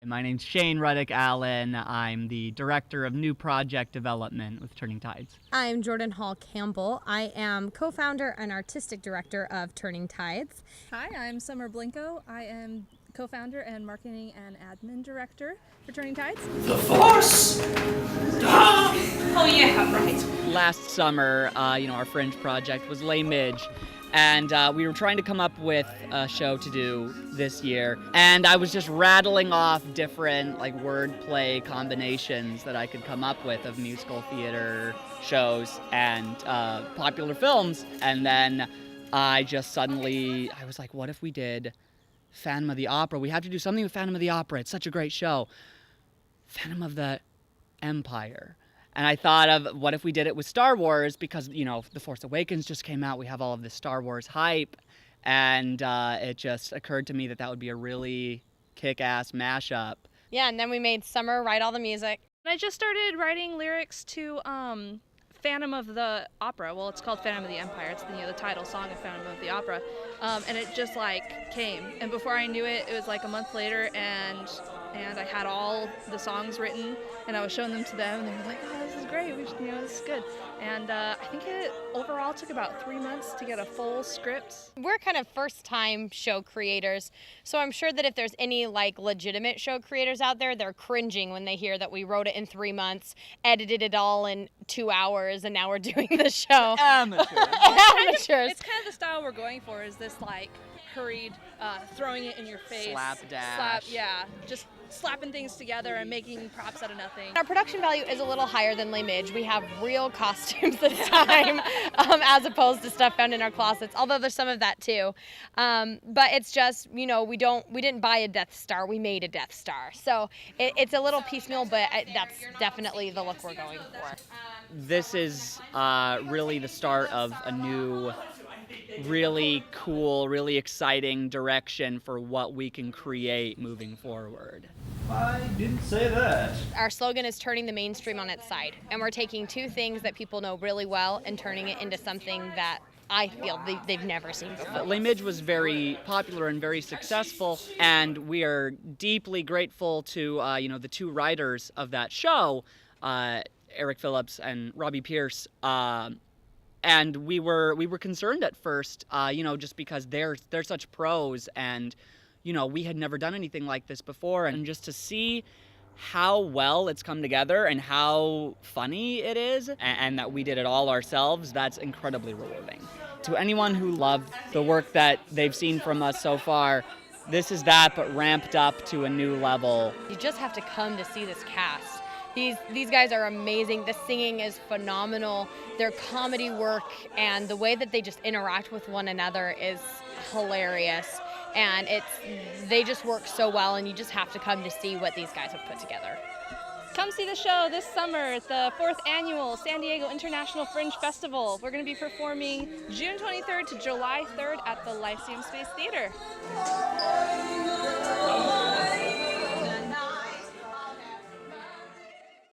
My name's Shane Ruddick Allen. I'm the Director of New Project Development with Turning Tides. I'm Jordan Hall Campbell. I am co-founder and artistic director of Turning Tides. Hi, I'm Summer Blinco. I am co-founder and marketing and admin director for Turning Tides. The Force! Oh yeah, right. Last summer, our Fringe project was Les Midge, and we were trying to come up with a show to do this year, and I was just rattling off different wordplay combinations that I could come up with of musical theater shows and popular films, and then I was like, what if we did Phantom of the Opera? We have to do something with Phantom of the Opera. It's such a great show. Phantom of the Empire. And I thought of what if we did it with Star Wars, because, The Force Awakens just came out. We have all of this Star Wars hype. And it just occurred to me that would be a really kick-ass mashup. Yeah, and then we made Summer write all the music. I just started writing lyrics to Phantom of the Opera. Well, it's called Phantom of the Empire. It's the title song of Phantom of the Opera. And it just came. And before I knew it, it was a month later, and I had all the songs written, and I was showing them to them, and they were like, oh, this is great, this is good. And I think it overall took about 3 months to get a full script. We're kind of first-time show creators, so I'm sure that if there's any legitimate show creators out there, they're cringing when they hear that we wrote it in 3 months, edited it all in 2 hours, and now we're doing the show. Amateurs. Amateurs. It's kind of the style we're going for, is this hurried, throwing it in your face. Slapdash. Just slapping things together and making props out of nothing. Our production value is a little higher than Les Midge. We have real costumes this time, as opposed to stuff found in our closets, although there's some of that too. But it's just, we didn't buy a Death Star, we made a Death Star. So it's a little piecemeal, but that's definitely the look we're going for. This is really the start of a new, really cool, really exciting direction for what we can create moving forward. I didn't say that. Our slogan is turning the mainstream on its side, and we're taking two things that people know really well and turning it into something that I feel they've never seen before. Les Midge was very popular and very successful, and we are deeply grateful to the two writers of that show, Eric Phillips and Robbie Pierce. And we were concerned at first, just because they're such pros, and we had never done anything like this before, and just to see how well it's come together and how funny it is, and that we did it all ourselves, that's incredibly rewarding. To anyone who loved the work that they've seen from us so far, this is that, but ramped up to a new level. You just have to come to see this cast. These guys are amazing. The singing is phenomenal. Their comedy work and the way that they just interact with one another is hilarious. And they just work so well, and you just have to come to see what these guys have put together. Come see the show this summer at the 4th Annual San Diego International Fringe Festival. We're going to be performing June 23rd to July 3rd at the Lyceum Space Theater.